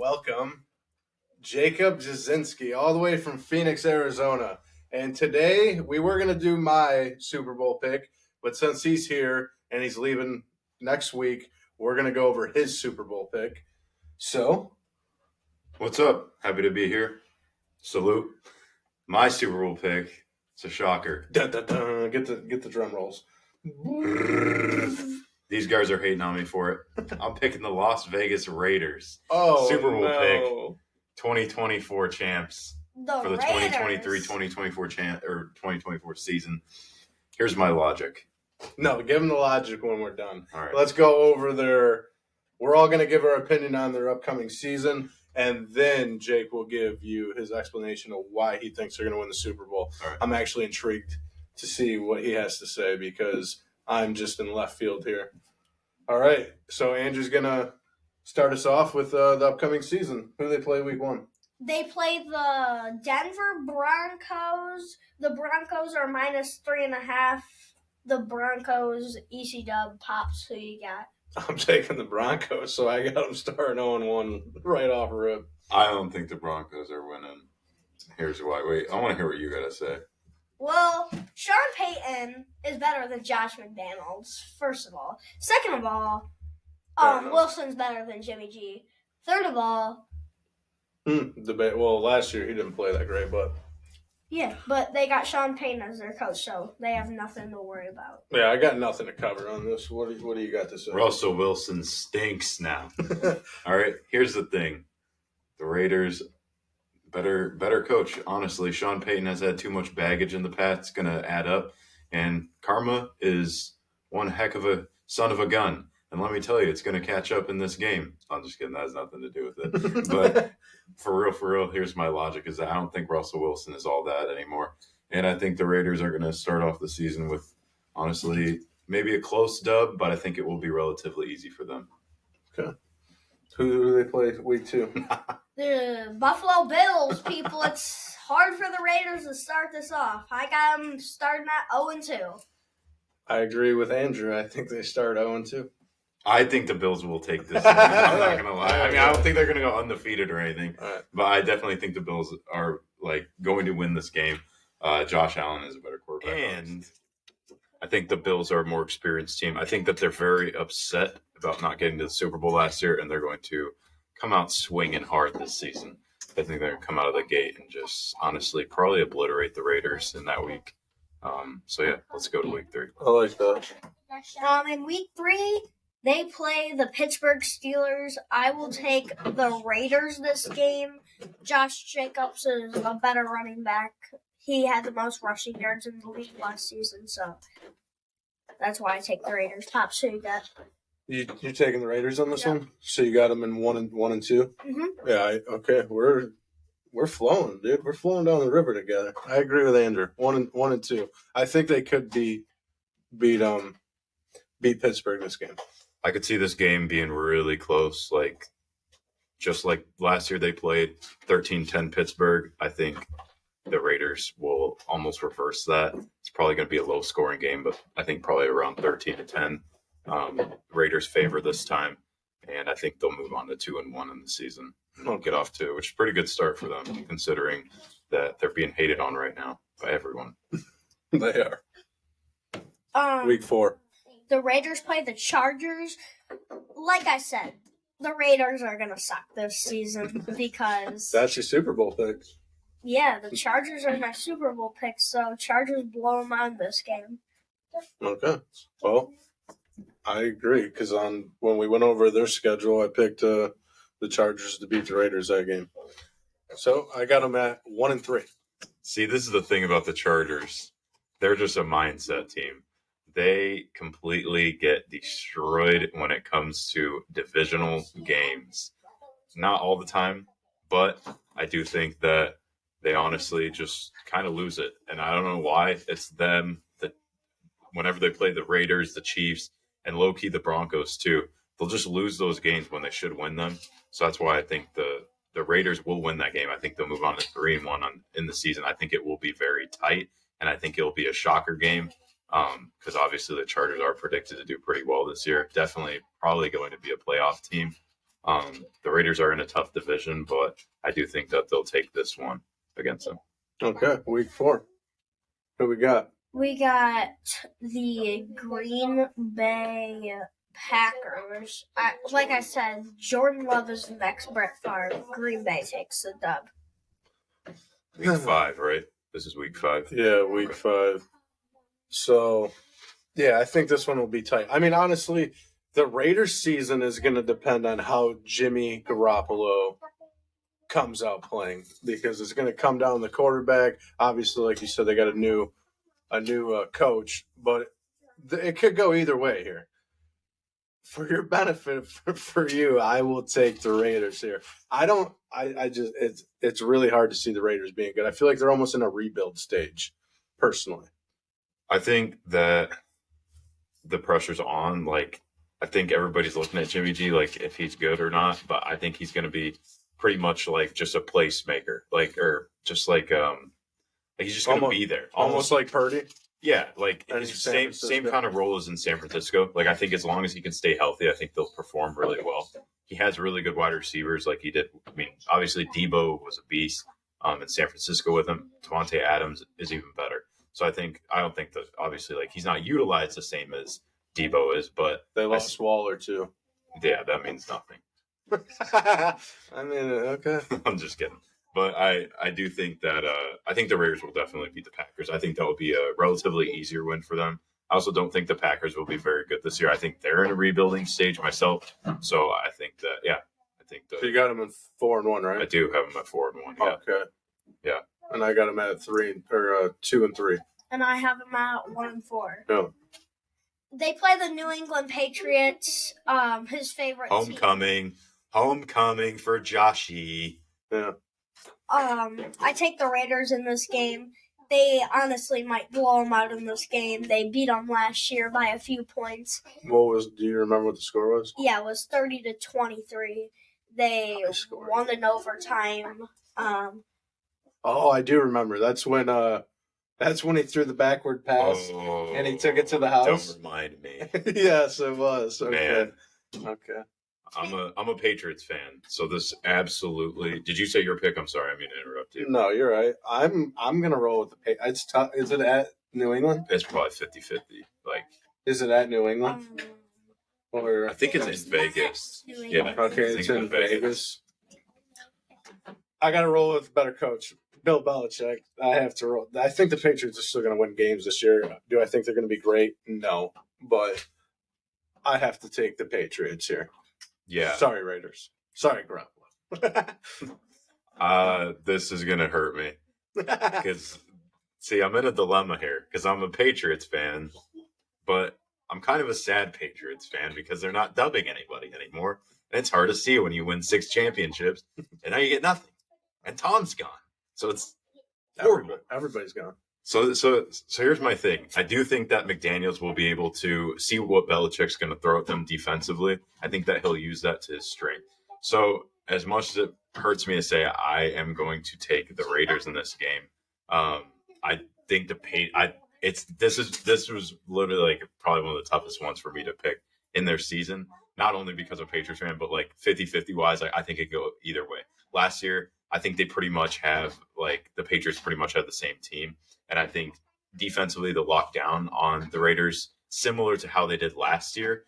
welcome Jacob Jasinski, all the way from Phoenix, Arizona. And today we were going to do my Super Bowl pick, but since he's here and he's leaving next week, we're going to go over his Super Bowl pick. So, what's up? Happy to be here. Salute. My Super Bowl pick. It's a shocker. Dun, dun, dun. Get the drum rolls. These guys are hating on me for it. I'm picking the Las Vegas Raiders. Oh, Super Bowl pick. no. 2024 champs for the 2023-2024 2024 season. Here's my logic. No, give them the logic when we're done. All right. Let's go over we're all going to give our opinion on their upcoming season, and then Jake will give you his explanation of why he thinks they're going to win the Super Bowl. All right. I'm actually intrigued to see what he has to say because I'm just in left field here. All right, so Andrew's going to start us off with the upcoming season. Who do they play week 1? They play the Denver Broncos. The Broncos are -3.5. The Broncos, EC Dub, Pops. Who you got? I'm taking the Broncos, so I got them starting 0-1 right off rip. I don't think the Broncos are winning. Here's why. Wait, I want to hear what you got to say. Well, Sean Payton is better than Josh McDaniels, first of all. Second of all, Wilson's better than Jimmy G. Third of all, Debate. Well, last year he didn't play that great, but yeah, but they got Sean Payton as their coach, so they have nothing to worry about. yeah, I got nothing to cover on this. What do you got to say? Russell Wilson stinks now. All right, here's the thing. The Raiders, better coach. Honestly, Sean Payton has had too much baggage in the past. It's going to add up. And karma is one heck of a son of a gun. And let me tell you, it's going to catch up in this game. I'm just kidding. That has nothing to do with it. But for real, here's my logic is that I don't think Russell Wilson is all that anymore. And I think the Raiders are going to start off the season with, honestly, maybe a close dub, but I think it will be relatively easy for them. Okay. Who do they play week 2? The Buffalo Bills, people. It's hard for the Raiders to start this off. I got them starting at 0-2. I agree with Andrew. I think they start 0-2. I think the Bills will take this. I'm not going to lie. I mean, I don't think they're going to go undefeated or anything, but I definitely think the Bills are going to win this game. Josh Allen is a better quarterback. And I think the Bills are a more experienced team. I think that they're very upset about not getting to the Super Bowl last year, and they're going to come out swinging hard this season. I think they're going to come out of the gate and just honestly probably obliterate the Raiders in that week. So, yeah, let's go to week 3. I like that. In week 3, they play the Pittsburgh Steelers. I will take the Raiders this game. Josh Jacobs is a better running back. He had the most rushing yards in the league last season, so that's why I take the Raiders. Pops, who you got? You're taking the Raiders on this one? So you got them in 1 and 2? Mm-hmm. Yeah, okay. We're flowing, dude. We're flowing down the river together. I agree with Andrew. 1 and 2. I think they could beat Pittsburgh this game. I could see this game being really close, just like last year they played 13-10 Pittsburgh. I think the Raiders will almost reverse that. It's probably going to be a low-scoring game, but I think probably around 13-10. Raiders favor this time, and I think they'll move on to 2-1 in the season. And they'll get off to, which is a pretty good start for them, considering that they're being hated on right now by everyone. They are. Week 4. The Raiders play the Chargers. Like I said, the Raiders are going to suck this season because... That's your Super Bowl pick. Yeah, the Chargers are my Super Bowl pick, so Chargers blow them out this game. Okay. Well, I agree because when we went over their schedule, I picked the Chargers to beat the Raiders that game. So I got them at 1 and 3. See, this is the thing about the Chargers. They're just a mindset team. They completely get destroyed when it comes to divisional games. Not all the time, but I do think that they honestly just kind of lose it. And I don't know why. It's them that whenever they play the Raiders, the Chiefs, and low-key the Broncos too, they'll just lose those games when they should win them. So that's why I think the Raiders will win that game. I think they'll move on to 3-1 in the season. I think it will be very tight, and I think it'll be a shocker game. Because obviously the Chargers are predicted to do pretty well this year. Definitely probably going to be a playoff team. The Raiders are in a tough division, but I do think that they'll take this one against them. Okay, week 4. Who we got? We got the Green Bay Packers. Like I said, Jordan Love is the next Brett Favre. Green Bay takes the dub. Week 5, right? This is week 5. Yeah, week 5. So, yeah, I think this one will be tight. I mean, honestly, the Raiders season is going to depend on how Jimmy Garoppolo comes out playing, because it's going to come down the quarterback. Obviously, like you said, they got a new coach, but it could go either way here. For your benefit, for you, I will take the Raiders here. It's really hard to see the Raiders being good. I feel like they're almost in a rebuild stage, personally. I think that the pressure's on. Like, I think everybody's looking at Jimmy G, like, if he's good or not, but I think he's going to be pretty much like just a placemaker, like, or just like he's just going to be there. Almost like Purdy. Yeah, like And his San same Francisco. kind of role as in San Francisco. Like, I think as long as he can stay healthy, I think they'll perform really well. He has really good wide receivers, like he did. I mean, obviously Debo was a beast in San Francisco with him. Devontae Adams is even better. So I don't think that, obviously, like, he's not utilized the same as Debo is, but They lost Waller too. yeah, that means nothing. I mean, okay. I'm just kidding. But I do think that I think the Raiders will definitely beat the Packers. I think that will be a relatively easier win for them. I also don't think the Packers will be very good this year. I think they're in a rebuilding stage myself. So I think that, So you got them in 4-1, I right? do have them at 4-1. Yeah. Okay. Yeah. And I got them at 2-3. And I have them at 1-4. No. They play the New England Patriots. His favorite team. Homecoming for Joshy. Yeah. I take the Raiders in this game. They honestly might blow them out in this game. They beat them last year by a few points. Do you remember what the score was? Yeah, it was 30-23. They Nice score. won in overtime. Oh, I do remember. That's when he threw the backward pass and he took it to the house. Don't remind me. Yes, it was. Okay. Man. Okay. I'm a Patriots fan, so this absolutely. Did you say your pick? I'm sorry, I mean to interrupt you. No, you're right. I'm gonna roll with the Patriots. It's tough. Is it at New England? It's probably 50-50. Like, Is it at New England? Or I think it's in Vegas. New Yeah. England. okay, I it's think in Vegas. I gotta roll with a better coach, Bill Belichick. I have to roll. I think the Patriots are still gonna win games this year. Do I think they're gonna be great? No, but I have to take the Patriots here. Yeah. Sorry, Raiders. Sorry, Garoppolo. This is gonna hurt me because, see, I'm in a dilemma here because I'm a Patriots fan, but I'm kind of a sad Patriots fan because they're not dubbing anybody anymore, and it's hard to see when you win 6 championships and now you get nothing, and Tom's gone, so it's horrible. Everybody's gone. So here's my thing. I do think that McDaniels will be able to see what Belichick's going to throw at them defensively. I think that he'll use that to his strength. So as much as it hurts me to say, I am going to take the Raiders in this game. I think this was literally like probably one of the toughest ones for me to pick in their season. Not only because I'm a Patriots fan, but like 50-50 wise, I think it could go either way. Last year, I think they pretty much have like the Patriots pretty much have the same team. And I think defensively, the lockdown on the Raiders, similar to how they did last year,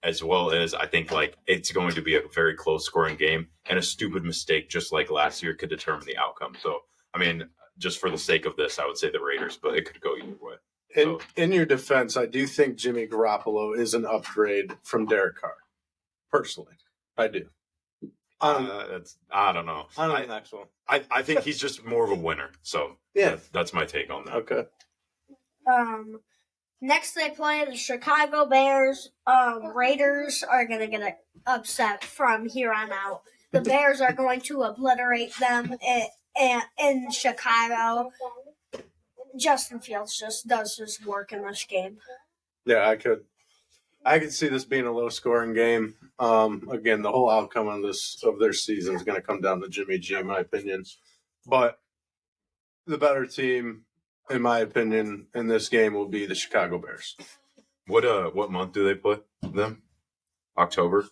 as well as I think like it's going to be a very close scoring game, and a stupid mistake just like last year could determine the outcome. So, I mean, just for the sake of this, I would say the Raiders, but it could go either way. In your defense, I do think Jimmy Garoppolo is an upgrade from Derek Carr. Personally, I do. I don't know. On the next one. I think he's just more of a winner. So Yeah. that's my take on that. Okay. Next they play the Chicago Bears. Raiders are gonna get upset from here on out. The Bears are going to obliterate them in Chicago. Justin Fields just does his work in this game. Yeah, I could see this being a low scoring game. Again, the whole outcome of their season is going to come down to Jimmy G, in my opinion. But the better team, in my opinion, in this game will be the Chicago Bears. What month do they play them? October?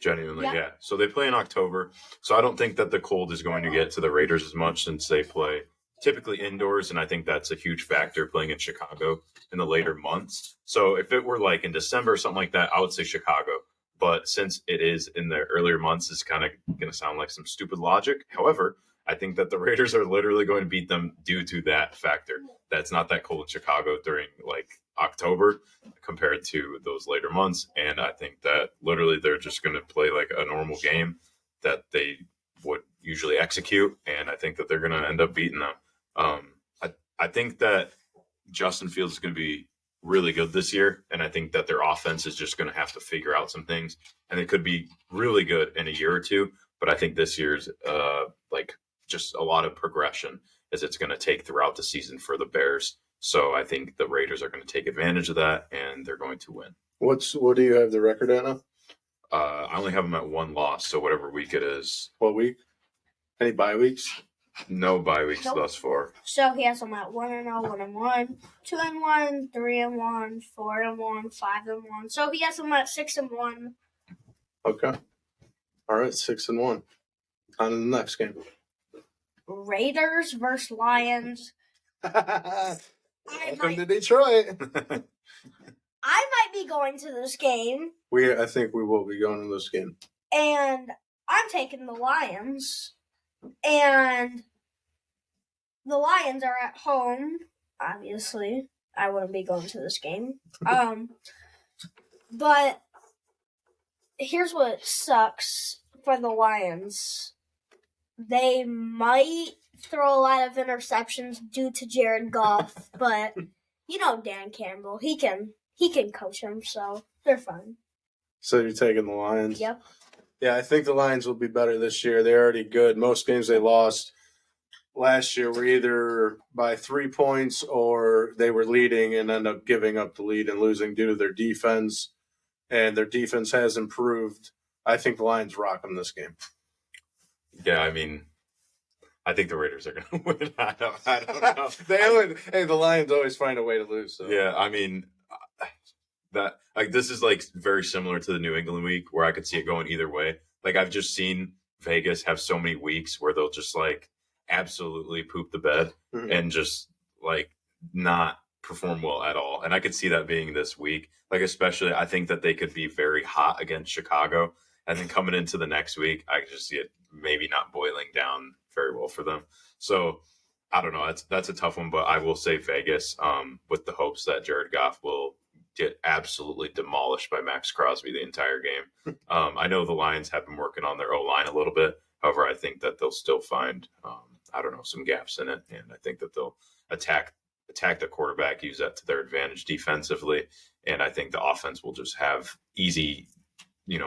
Genuinely, Yeah. yeah. So they play in October. So I don't think that the cold is going to get to the Raiders as much since they play typically indoors. And I think that's a huge factor playing in Chicago in the later months. So if it were like in December or something like that, I would say Chicago. But since it is in the earlier months, it's kind of going to sound like some stupid logic. However, I think that the Raiders are literally going to beat them due to that factor. That's not that cold in Chicago during like October compared to those later months. And I think that literally they're just going to play like a normal game that they would usually execute. And I think that they're going to end up beating them. I think that Justin Fields is going to be really good this year. And I think that their offense is just going to have to figure out some things. And it could be really good in a year or two. But I think this year's like just a lot of progression as it's going to take throughout the season for the Bears. So I think the Raiders are going to take advantage of that, and they're going to win. What do you have the record at now? I only have them at one loss, so whatever week it is. What week? Any bye weeks? No bye weeks Nope. thus far. So he has them at 1-0, 1-1, 2-1, 3-1, 4-1, 5-1. So he has them at 6-1. Okay. All right, 6-1. On to the next game. Raiders versus Lions. Welcome to Detroit. I might be going to this game, I think we will be going to this game. and I'm taking the Lions. And the Lions are at home, obviously. I wouldn't be going to this game. But here's what sucks for the Lions. They might throw a lot of interceptions due to Jared Goff, but you know Dan Campbell, he can coach him, so they're fine. So you're taking the Lions? Yep. Yeah, I think the Lions will be better this year. They're already good. Most games they lost last year were either by 3 points or they were leading and end up giving up the lead and losing due to their defense. And their defense has improved. I think the Lions rock them this game. Yeah, I mean, I think the Raiders are going to win. I don't know. The Lions always find a way to lose. So. Yeah, I mean, that like this is like very similar to the New England week where I could see it going either way. Like I've just seen Vegas have so many weeks where they'll just like absolutely poop the bed Mhm. and just like not perform well at all. And I could see that being this week. Like especially I think that they could be very hot against Chicago. And then coming into the next week, I could just see it maybe not boiling down very well for them. So I don't know. That's a tough one, but I will say Vegas with the hopes that Jared Goff will get absolutely demolished by Max Crosby the entire game. I know the Lions have been working on their O-line a little bit. However, I think that they'll still find, some gaps in it. And I think that they'll attack the quarterback, use that to their advantage defensively. And I think the offense will just have easy,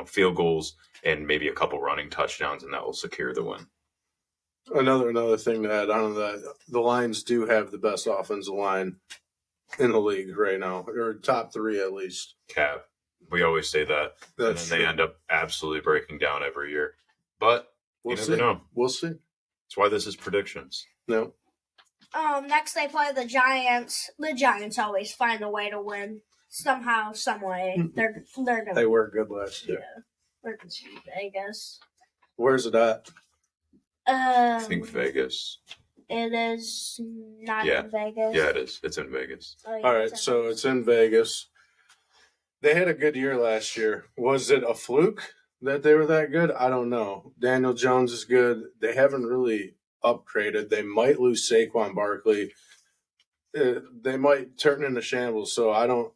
field goals and maybe a couple running touchdowns, and that will secure the win. Another thing to add on to that, the Lions do have the best offensive line in the league right now, or top 3 at least. Cap. We always say that. That's and then they end up absolutely breaking down every year. But We'll you see. never know. We'll see. That's why this is predictions. No. Next they play the Giants. The Giants always find a way to win. Somehow, some way. They're gonna They were good last year. they're gonna beat Vegas. Where's it at? I think Vegas. It is not Yeah. in Vegas. Yeah, it is. It's in Vegas. Oh, yeah, All right, in so Vegas. it's in Vegas. They had a good year last year. Was it a fluke that they were that good? I don't know. Daniel Jones is good. They haven't really upgraded. They might lose Saquon Barkley. They might turn into shambles. So I don't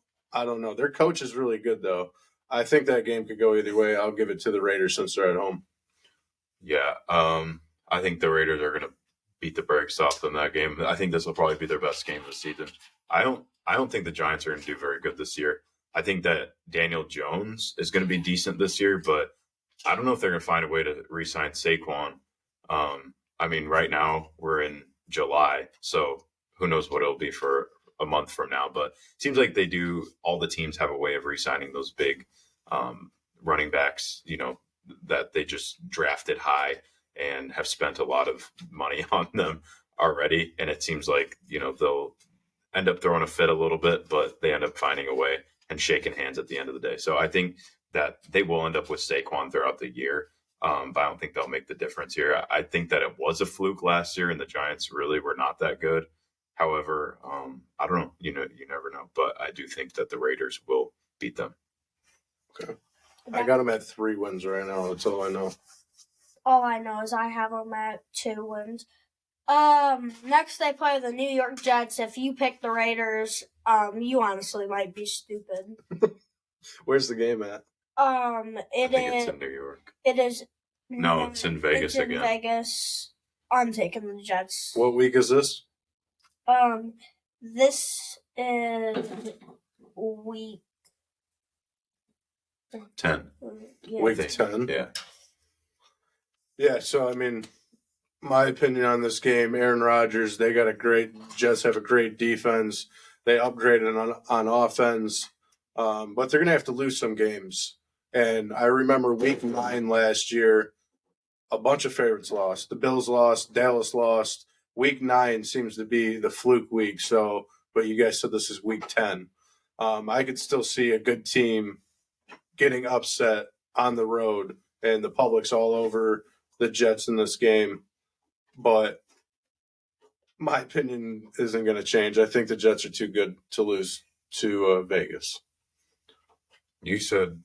know. Their coach is really good though. I think that game could go either way. I'll give it to the Raiders since they're at home. Yeah. I think the Raiders are going to beat the brakes off them that game. I think this will probably be their best game this season. I don't think the Giants are going to do very good this year. I think that Daniel Jones is going to be decent this year, but I don't know if they're going to find a way to re-sign Saquon. Right now we're in July, so who knows what it'll be for a month from now. But it seems like all the teams have a way of re-signing those big running backs, that they just drafted high and have spent a lot of money on them already. And it seems like, they'll end up throwing a fit a little bit, but they end up finding a way and shaking hands at the end of the day. So I think that they will end up with Saquon throughout the year. But I don't think they'll make the difference here. I think that it was a fluke last year, and the Giants really were not that good. However, I don't know. You never know. But I do think that the Raiders will beat them. Okay. I got them at 3 wins right now. That's all I know. All I know is I have them at 2 wins. Next they play the New York Jets. If you pick the Raiders, you honestly might be stupid. Where's the game at? I think it's in New York. It is. No, it's in Vegas it's in again. Vegas. I'm taking the Jets. What week is this? This is week 10. Yeah. Week 10? Yeah. Yeah, so, I mean, my opinion on this game, Aaron Rodgers, Jets have a great defense. They upgraded on offense, but they're going to have to lose some games. And I remember week 9 last year, a bunch of favorites lost. The Bills lost, Dallas lost. Week 9 seems to be the fluke week. So, but you guys said this is week 10. I could still see a good team getting upset on the road, and the public's all over the Jets in this game. But my opinion isn't going to change. I think the Jets are too good to lose to Vegas. You said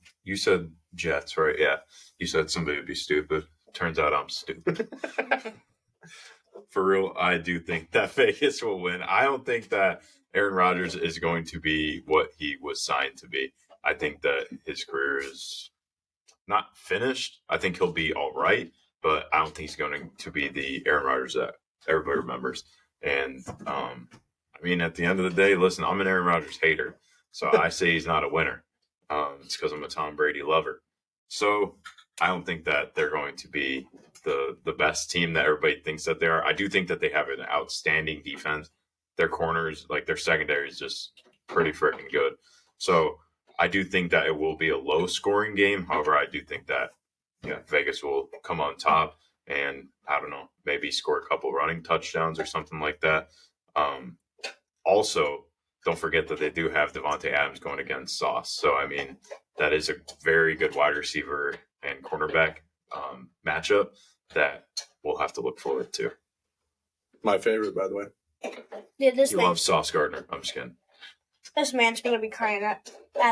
Jets, right? Yeah. You said somebody would be stupid. Turns out I'm stupid. For real, I do think that Vegas will win. I don't think that Aaron Rodgers is going to be what he was signed to be. I think that his career is not finished. I think he'll be all right, but I don't think he's going to be the Aaron Rodgers that everybody remembers. And I mean, at the end of the day, listen, I'm an Aaron Rodgers hater, so I say he's not a winner. It's because I'm a Tom Brady lover. So I don't think that they're going to be the best team that everybody thinks that they are. I do think that they have an outstanding defense. Their corners, like their secondary, is just pretty freaking good. So I do think that it will be a low scoring game. However, I do think that Vegas will come on top and I don't know, maybe score a couple running touchdowns or something like that. Also, don't forget that they do have Devontae Adams going against Sauce. So I mean, that is a very good wide receiver and cornerback matchup that we'll have to look forward to. My favorite, by the way. Dude, You love Sauce Gardner. I'm just kidding. This man's gonna be crying at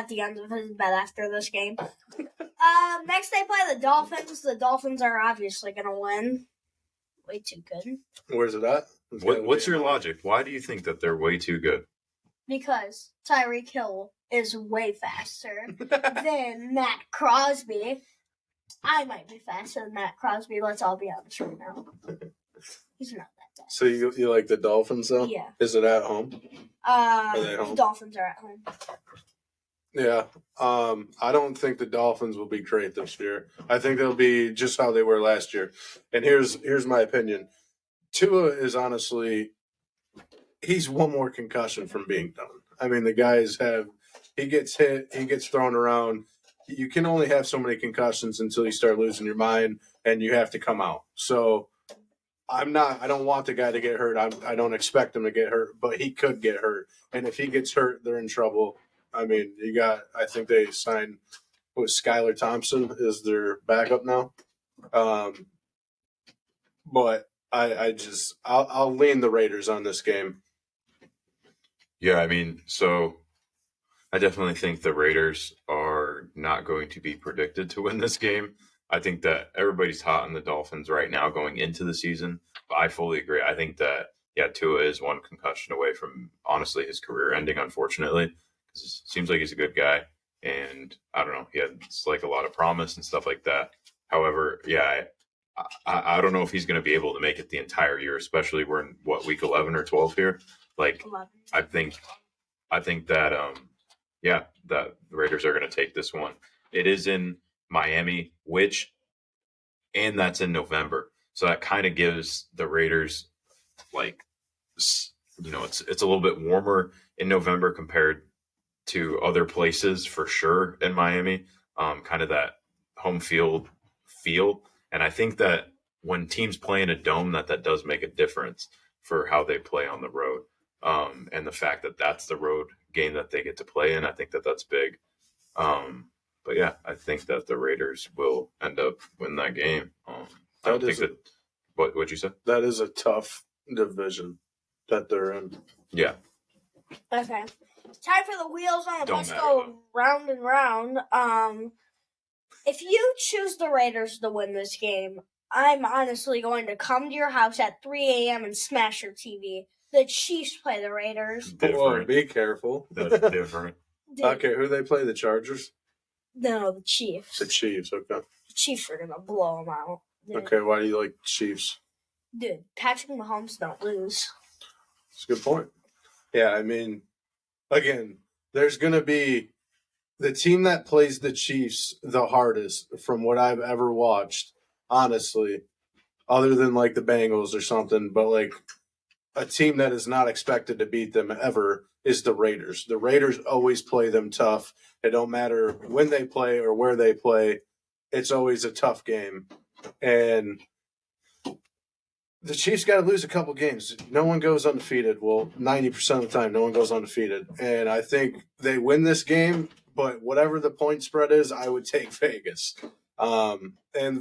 the end of his bed after this game. Next they play the Dolphins. The Dolphins are obviously gonna win. Way too good. Where's it at? What's your logic? Why do you think that they're way too good? Because Tyreek Hill is way faster than Matt Crosby. I might be faster than Matt Crosby. Let's all be honest right now. He's not that fast. So you like the Dolphins, though? Yeah. Is it at home? They home? The Dolphins are at home. Yeah. I don't think the Dolphins will be great this year. I think they'll be just how they were last year. And here's my opinion. Tua is honestly, he's one more concussion from being done. I mean, he gets hit, he gets thrown around. You can only have so many concussions until you start losing your mind and you have to come out. So I don't want the guy to get hurt. I don't expect him to get hurt, but he could get hurt. And if he gets hurt, they're in trouble. I mean, I think they signed, Skylar Thompson is their backup now. But I'll lean the Raiders on this game. Yeah, I mean, so I definitely think the Raiders are not going to be predicted to win this game. I think that everybody's hot on the Dolphins right now going into the season. But I fully agree. I think that, Tua is one concussion away from, honestly, his career ending, unfortunately. Because it seems like he's a good guy. And I don't know, he had like a lot of promise and stuff like that. However, I don't know if he's going to be able to make it the entire year, especially we're in, week 11 or 12 here? Like, 11. I think that, that the Raiders are going to take this one. It is in Miami, and that's in November. So that kind of gives the Raiders, it's a little bit warmer in November compared to other places for sure in Miami. Kind of that home field feel. And I think that when teams play in a dome, that does make a difference for how they play on the road. And the fact that that's the road game that they get to play in, I think that's big. But yeah, I think that the Raiders will end up win that game. I don't That think is that. What you said? That is a tough division that they're in. Yeah. Okay. Time for the wheels on the Don't bus matter, go though. round and round. If you choose the Raiders to win this game, I'm honestly going to come to your house at 3 a.m. and smash your TV. The Chiefs play the Raiders. Whoa, Different. be careful. That's different. Okay, who they play? The Chargers? No, the Chiefs. The Chiefs, okay. The Chiefs are going to blow them out. Dude. Okay, why do you like Chiefs? Dude, Patrick Mahomes don't lose. That's a good point. Yeah, I mean, again, there's going to be the team that plays the Chiefs the hardest from what I've ever watched, honestly, other than like the Bengals or something, but like a team that is not expected to beat them ever is the Raiders. The Raiders always play them tough. It don't matter when they play or where they play. It's always a tough game. And the Chiefs got to lose a couple games. No one goes undefeated. Well, 90% of the time, no one goes undefeated. And I think they win this game, but whatever the point spread is, I would take Vegas. And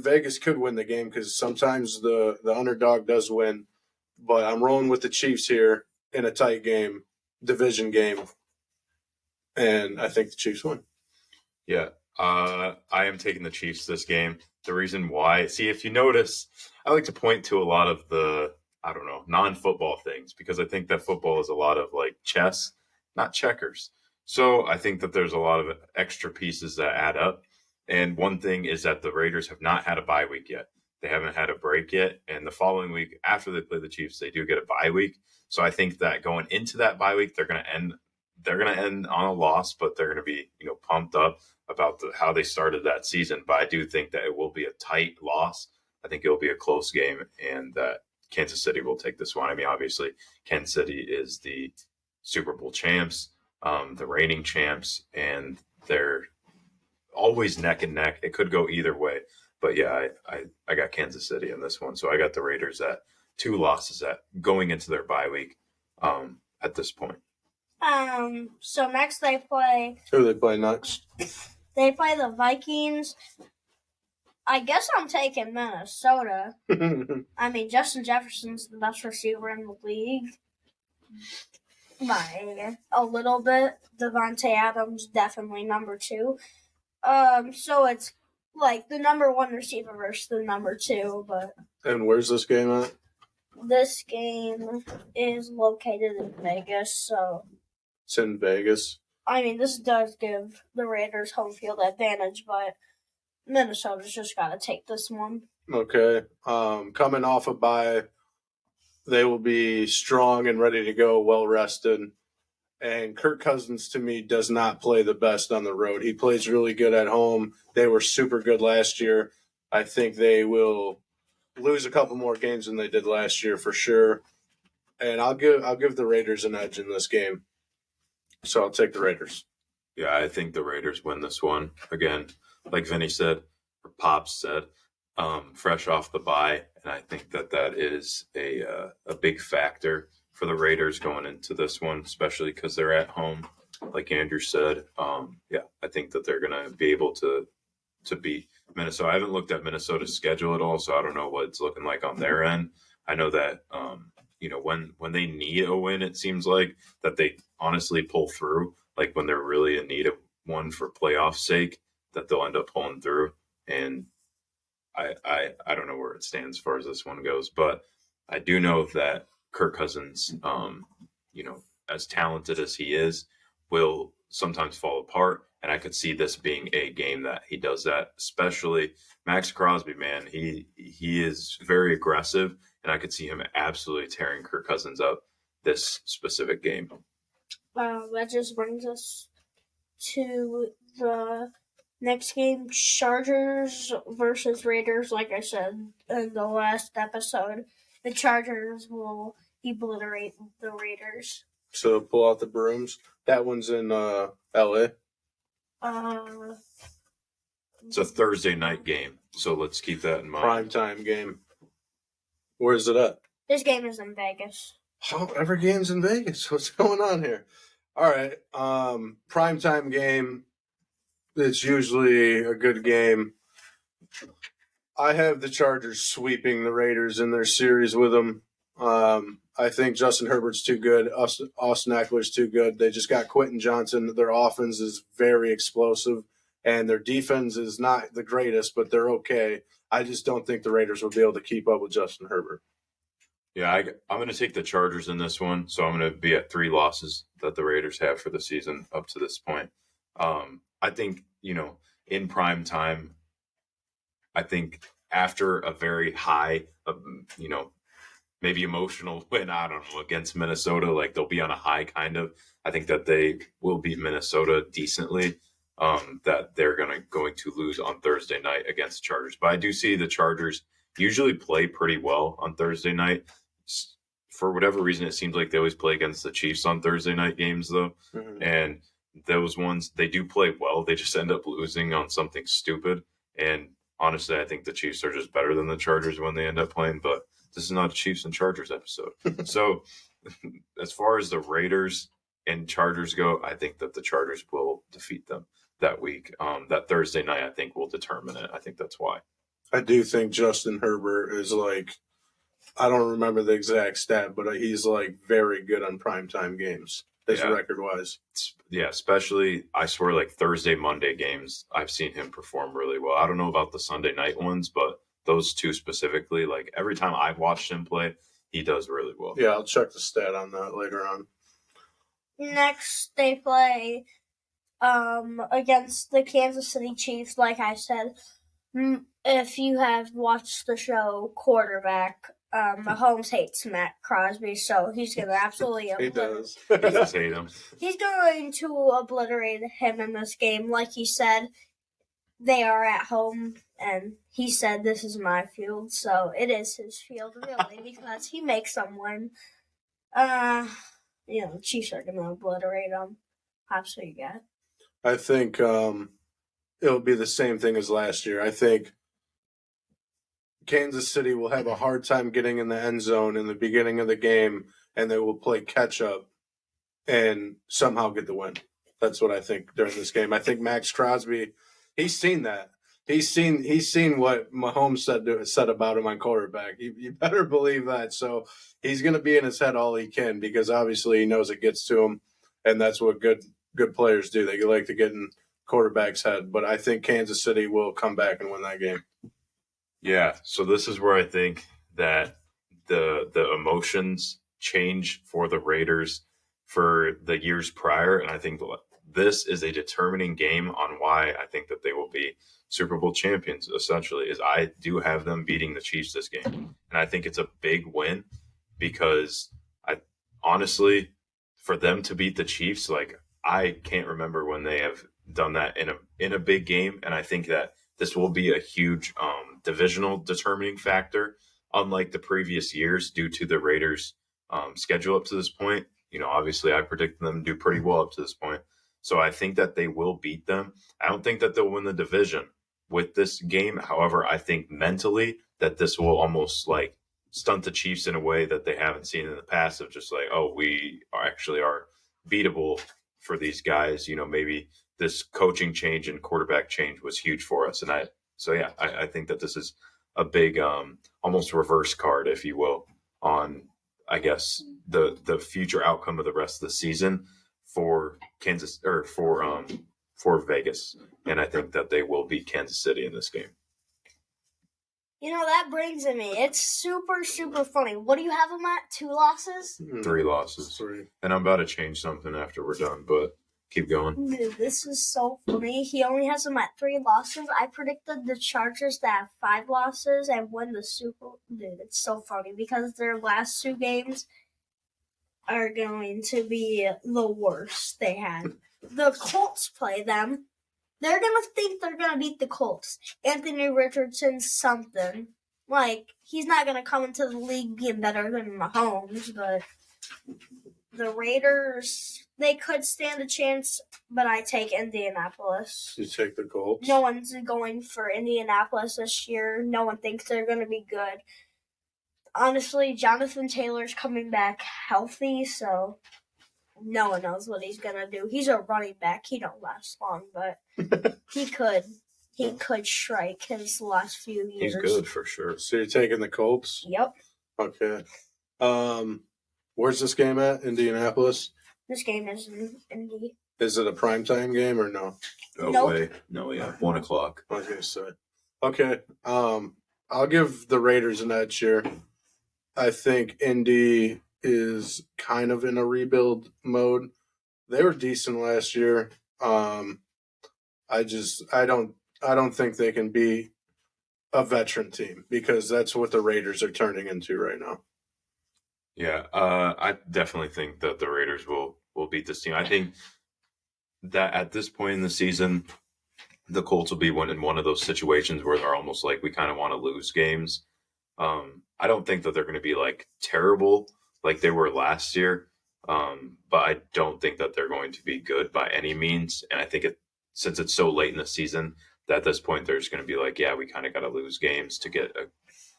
Vegas could win the game because sometimes the underdog does win. But I'm rolling with the Chiefs here in a tight game, division game. And I think the Chiefs win. Yeah. I am taking the Chiefs this game. The reason why, see, if you notice, I like to point to a lot of the, I don't know, non-football things because I think that football is a lot of like chess, not checkers. So I think that there's a lot of extra pieces that add up. And one thing is that the Raiders have not had a bye week yet. They haven't had a break yet. And the following week, after they play the Chiefs, they do get a bye week. So I think that going into that bye week, they're going to end on a loss, but they're going to be, pumped up about how they started that season. But I do think that it will be a tight loss. I think it will be a close game, and that Kansas City will take this one. I mean, obviously, Kansas City is the Super Bowl champs, the reigning champs, and they're always neck and neck. It could go either way. But yeah, I got Kansas City in this one. So I got the Raiders at 2 losses at going into their bye week at this point. So next they play. Who do they play next? They play the Vikings. I guess I'm taking Minnesota. I mean, Justin Jefferson's the best receiver in the league. By a little bit. Devontae Adams definitely number 2. So it's like the number 1 receiver versus the number 2, but And where's this game at? this game is located in Vegas, so It's in Vegas. I mean this does give the Raiders home field advantage, but Minnesota's just gotta take this one. Okay. Coming off a bye, they will be strong and ready to go, well rested. And Kirk Cousins, to me, does not play the best on the road. He plays really good at home. They were super good last year. I think they will lose a couple more games than they did last year for sure. And I'll give the Raiders an edge in this game. So I'll take the Raiders. Yeah, I think the Raiders win this one. Again, like Vinny said, or Pops said, fresh off the bye. And I think that is a big factor for the Raiders going into this one, especially because they're at home, like Andrew said. Yeah, I think that they're going to be able to beat Minnesota. I haven't looked at Minnesota's schedule at all, so I don't know what it's looking like on their end. I know that, when they need a win, it seems like that they honestly pull through. Like when they're really in need of one for playoff sake, that they'll end up pulling through. And I don't know where it stands as far as this one goes, but I do know that Kirk Cousins, as talented as he is, will sometimes fall apart. And I could see this being a game that he does that, especially Max Crosby, man. He is very aggressive, and I could see him absolutely tearing Kirk Cousins up this specific game. That just brings us to the next game, Chargers versus Raiders. Like I said in the last episode, the Chargers will obliterate the Raiders. So pull out the brooms. That one's in L.A. It's a Thursday night game, so let's keep that in mind. Primetime game. Where's it at? This game is in Vegas. Oh, every game's in Vegas. What's going on here? All right. Primetime game. it's usually a good game. I have the Chargers sweeping the Raiders in their series with them. I think Justin Herbert's too good. Austin Eckler's too good. They just got Quentin Johnson. Their offense is very explosive, and their defense is not the greatest, but they're okay. I just don't think the Raiders will be able to keep up with Justin Herbert. Yeah, I'm going to take the Chargers in this one, so I'm going to be at 3 losses that the Raiders have for the season up to this point. I think, in prime time, I think after a very high, maybe emotional win, I don't know, against Minnesota, like they'll be on a high kind of. I think that they will beat Minnesota decently. That they're going to lose on Thursday night against Chargers. But I do see the Chargers usually play pretty well on Thursday night. For whatever reason, it seems like they always play against the Chiefs on Thursday night games, though. Mm-hmm. And those ones, they do play well. They just end up losing on something stupid. And honestly, I think the Chiefs are just better than the Chargers when they end up playing. But this is not a Chiefs and Chargers episode. So as far as the Raiders and Chargers go, I think that the Chargers will defeat them that week. That Thursday night, I think, will determine it. I think that's why. I do think Justin Herbert is like, I don't remember the exact stat, but he's like very good on primetime games, record-wise. Yeah, especially, I swear, like Thursday, Monday games, I've seen him perform really well. I don't know about the Sunday night ones, but those two specifically, like every time I've watched him play, he does really well. Yeah, I'll check the stat on that later on. Next, they play against the Kansas City Chiefs, like I said. If you have watched the show Quarterback, Mahomes hates Matt Crosby, so he's going to absolutely He does. He does hate him. He's going to obliterate him in this game. Like he said, they are at home, and he said this is my field, so it is his field, really, because he makes them win. The Chiefs are going to obliterate him. That's what you got. I think it'll be the same thing as last year. I think Kansas City will have a hard time getting in the end zone in the beginning of the game, and they will play catch up and somehow get the win. That's what I think during this game. I think Max Crosby, he's seen that. He's seen what Mahomes said about him on quarterback. You better believe that. So he's going to be in his head all he can, because obviously he knows it gets to him, and that's what good players do. They like to get in quarterback's head. But I think Kansas City will come back and win that game. Yeah, so this is where I think that the emotions change for the Raiders for the years prior, and I think this is a determining game on why I think that they will be Super Bowl champions, essentially, is I do have them beating the Chiefs this game. And I think it's a big win because honestly, for them to beat the Chiefs, like I can't remember when they have done that in a big game, and I think that this will be a huge divisional determining factor, unlike the previous years, due to the Raiders' schedule up to this point. Obviously, I predicted them to do pretty well up to this point. So I think that they will beat them. I don't think that they'll win the division with this game. However, I think mentally that this will almost like stunt the Chiefs in a way that they haven't seen in the past, of just like, oh, we are beatable for these guys. Maybe this coaching change and quarterback change was huge for us. And I think that this is a big, almost reverse card, if you will, on, I guess, the future outcome of the rest of the season for Kansas, or for Vegas. And I think that they will beat Kansas City in this game. That brings me. It's super, super funny. What do you have them at? 2 losses? 3 losses. 3. And I'm about to change something after we're done, but keep going. Dude, this is so funny. He only has them at 3 losses. I predicted the Chargers to have 5 losses and win the Super Bowl. Dude, it's so funny because their last 2 games are going to be the worst they had. The Colts play them. They're going to think they're going to beat the Colts. Anthony Richardson's something. Like, he's not going to come into the league being better than Mahomes, but the Raiders, they could stand a chance, but I take Indianapolis. You take the Colts? No one's going for Indianapolis this year. No one thinks they're going to be good. Honestly, Jonathan Taylor's coming back healthy, so no one knows what he's gonna do. He's a running back. He don't last long, but he could strike his last few years. He's good for sure. So you're taking the Colts? Yep. Okay. Where's this game at? Indianapolis? This game is in Indy. Is it a primetime game or no? No way. No, yeah. 1 o'clock. Okay, so okay. I'll give the Raiders an edge here. I think Indy is kind of in a rebuild mode. They were decent last year. I don't think they can be a veteran team because that's what the Raiders are turning into right now. Yeah, I definitely think that the Raiders will beat this team. I think that at this point in the season, the Colts will be in one of those situations where they're almost like we kind of want to lose games. I don't think that they're going to be like terrible like they were last year, but I don't think that they're going to be good by any means. And I think since it's so late in the season, that at this point they're just going to be like, yeah, we kind of got to lose games to get a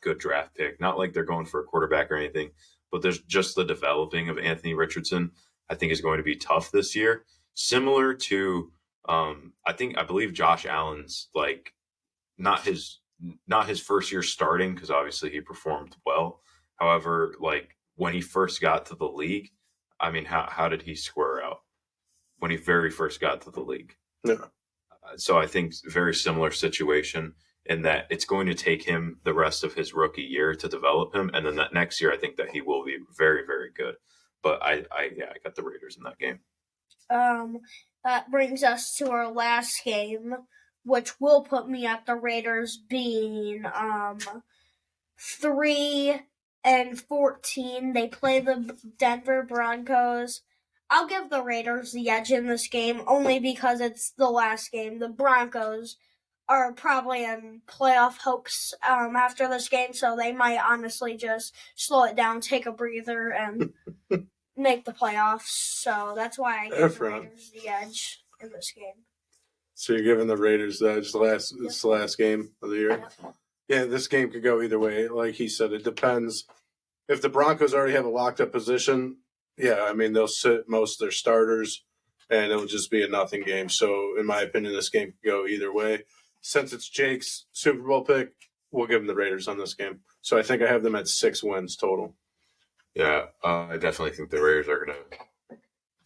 good draft pick. Not like they're going for a quarterback or anything, but there's just the developing of Anthony Richardson, I think is going to be tough this year. Similar to, I believe Josh Allen's like not his first year starting because obviously he performed well. However, like when he first got to the league, I mean, how did he square out when he very first got to the league? Yeah. So I think very similar situation in that it's going to take him the rest of his rookie year to develop him, and then that next year I think that he will be very, very good. But I got the Raiders in that game. That brings us to our last game, which will put me at the Raiders being 3-14. They play the Denver Broncos. I'll give the Raiders the edge in this game only because it's the last game. The Broncos are probably in playoff hopes after this game, so they might honestly just slow it down, take a breather, and make the playoffs. So that's why I give the Raiders the edge in this game. So you're giving the Raiders the edge. It's the last game of the year. Yep. Yeah, this game could go either way. Like he said, it depends. If the Broncos already have a locked up position, yeah, I mean, they'll sit most of their starters, and it'll just be a nothing game. So, in my opinion, this game could go either way. Since it's Jake's Super Bowl pick, we'll give him the Raiders on this game. So, I think I have them at 6 wins total. Yeah, I definitely think the Raiders are going to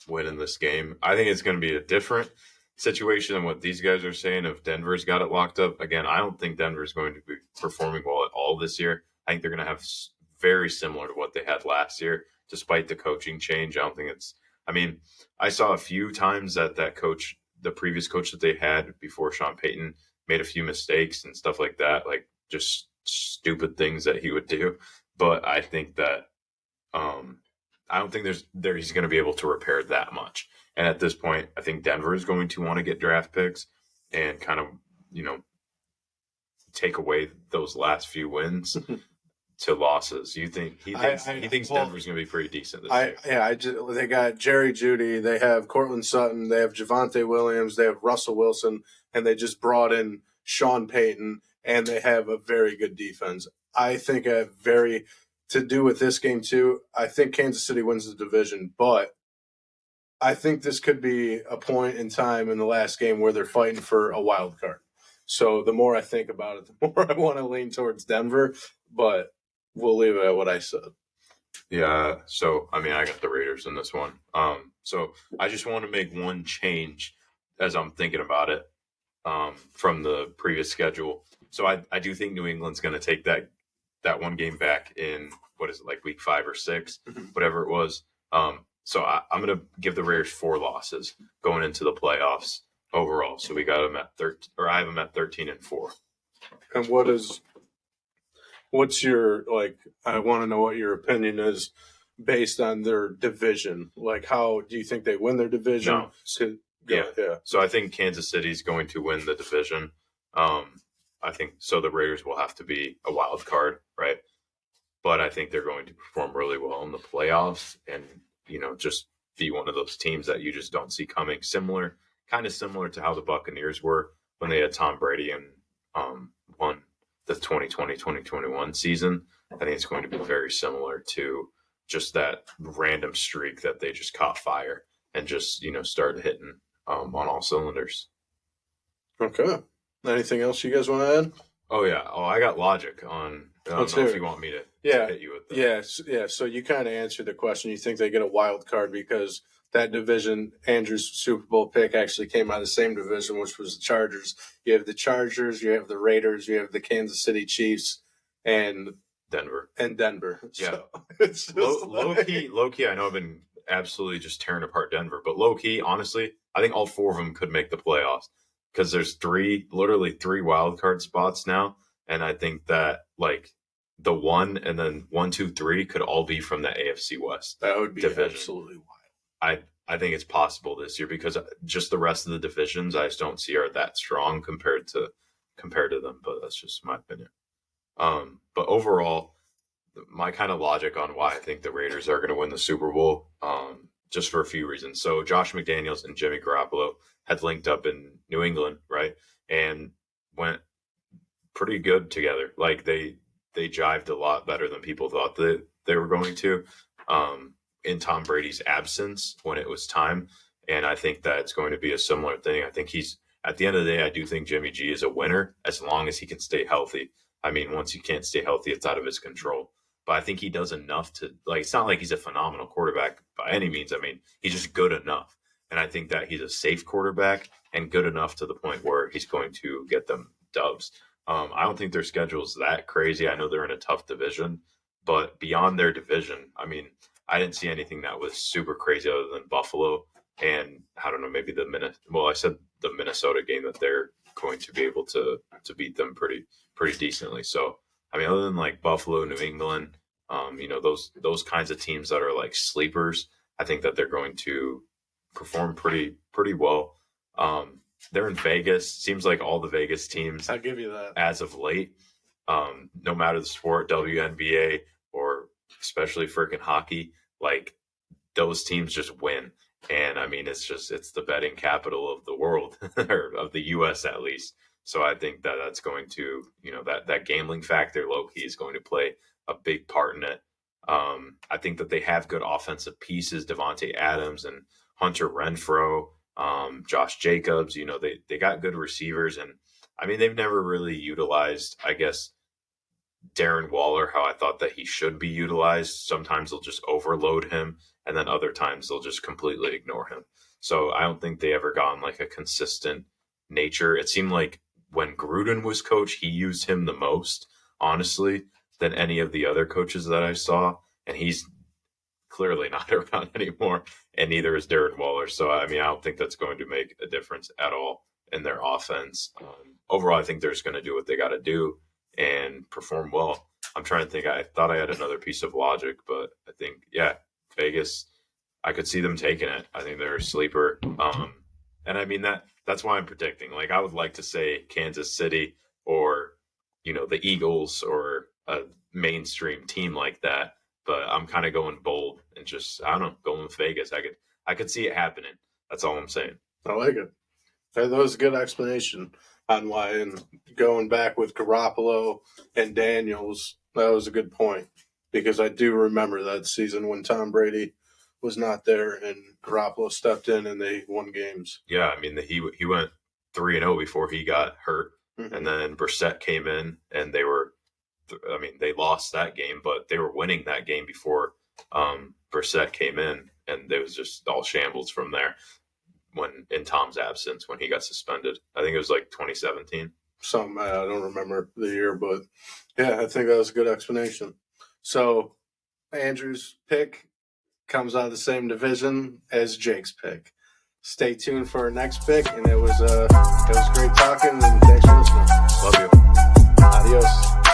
win in this game. I think it's going to be a different situation than what these guys are saying if Denver's got it locked up. Again, I don't think Denver's going to be performing well at all this year. I think they're going to have very similar to what they had last year, despite the coaching change. I saw a few times that coach, the previous coach that they had before Sean Payton, made a few mistakes and stuff like that, like just stupid things that he would do. But I think that I don't think he's going to be able to repair that much. And at this point, I think Denver is going to want to get draft picks and kind of, take away those last few wins to losses. He thinks Denver's going to be pretty decent this year. Yeah, they got Jerry Jeudy, they have Cortland Sutton, they have Javonte Williams, they have Russell Wilson, and they just brought in Sean Payton, and they have a very good defense. I think to do with this game too, I think Kansas City wins the division, but I think this could be a point in time in the last game where they're fighting for a wild card. So the more I think about it, the more I want to lean towards Denver, but we'll leave it at what I said. Yeah, so, I got the Raiders in this one. So I just want to make one change as I'm thinking about it from the previous schedule. So I do think New England's going to take that one game back in, like week 5 or 6, whatever it was. So I'm going to give the Raiders 4 losses going into the playoffs overall. So we got them at 13, or I have them at 13-4. And what's your, I want to know what your opinion is based on their division. Like, how do you think they win their division? No. So I think Kansas City's going to win the division. I think so. The Raiders will have to be a wild card, right? But I think they're going to perform really well in the playoffs and, just be one of those teams that you just don't see coming. Kind of similar to how the Buccaneers were when they had Tom Brady and won the 2020-2021 season. I think it's going to be very similar to just that random streak that they just caught fire and just, started hitting on all cylinders. Okay. Anything else you guys want to add? Oh, yeah. Oh, I got logic on. I don't know if you want me to hit you with that. Yeah. So you kind of answered the question. You think they get a wild card because that division, Andrew's Super Bowl pick, actually came out of the same division, which was the Chargers. You have the Chargers, you have the Raiders, you have the Kansas City Chiefs, and Denver. Yeah. So low key, I know I've been absolutely just tearing apart Denver, but low key, honestly, I think all 4 of them could make the playoffs because there's literally 3 wild card spots now. And I think that the 1 and then 1, 2, 3 could all be from the AFC West. That would be division. Absolutely wild. I think it's possible this year because just the rest of the divisions I just don't see are that strong compared to them. But that's just my opinion. But overall, my kind of logic on why I think the Raiders are going to win the Super Bowl, just for a few reasons. So Josh McDaniels and Jimmy Garoppolo had linked up in New England, right, and went pretty good together. Like they jived a lot better than people thought that they were going to. In Tom Brady's absence when it was time. And I think that's going to be a similar thing. I think at the end of the day, I do think Jimmy G is a winner as long as he can stay healthy. I mean, once he can't stay healthy, it's out of his control. But I think he does enough to, it's not like he's a phenomenal quarterback by any means. I mean, he's just good enough. And I think that he's a safe quarterback and good enough to the point where he's going to get them dubs. I don't think their schedule's that crazy. I know they're in a tough division, but beyond their division, I mean, I didn't see anything that was super crazy other than Buffalo and I don't know, maybe I said the Minnesota game that they're going to be able to beat them pretty decently. So, I mean, other than Buffalo, New England, those kinds of teams that are sleepers, I think that they're going to perform pretty well. They're in Vegas. Seems like all the Vegas teams, I'll give you that, as of late, no matter the sport, WNBA or especially freaking hockey, those teams just win. And I mean, it's the betting capital of the world, or of the US at least. So I think that that's going to, that gambling factor low key is going to play a big part in it. I think that they have good offensive pieces, Devontae Adams and Hunter Renfrow, Josh Jacobs, they got good receivers. And I mean, they've never really utilized, I guess, Darren Waller how I thought that he should be utilized. Sometimes they'll just overload him, and then other times they'll just completely ignore him. So I don't think they ever got on a consistent nature. It seemed like when Gruden was coach, he used him the most, honestly, than any of the other coaches that I saw. And he's clearly not around anymore, and neither is Darren Waller. So, I mean, I don't think that's going to make a difference at all in their offense. Overall, I think they're just going to do what they got to do and perform well. I'm trying to think. I thought I had another piece of logic, but I think, Vegas, I could see them taking it. I think they're a sleeper. And I mean, that's why I'm predicting. I would like to say Kansas City or, the Eagles or a mainstream team like that. But I'm kind of going bold and just, I don't know, going with Vegas. I could see it happening. That's all I'm saying. I like it. That was a good explanation on why, and going back with Garoppolo and Daniels, that was a good point, because I do remember that season when Tom Brady was not there and Garoppolo stepped in and they won games. Yeah, I mean, he went 3-0 before he got hurt, and then Brissett came in and they lost that game, but they were winning that game before Brissett came in, and it was just all shambles from there. When in Tom's absence, when he got suspended, I think it was 2017. Something, I don't remember the year, but yeah, I think that was a good explanation. So Andrew's pick comes out of the same division as Jake's pick. Stay tuned for our next pick, and it was great talking, and thanks for listening. Love you. Adios.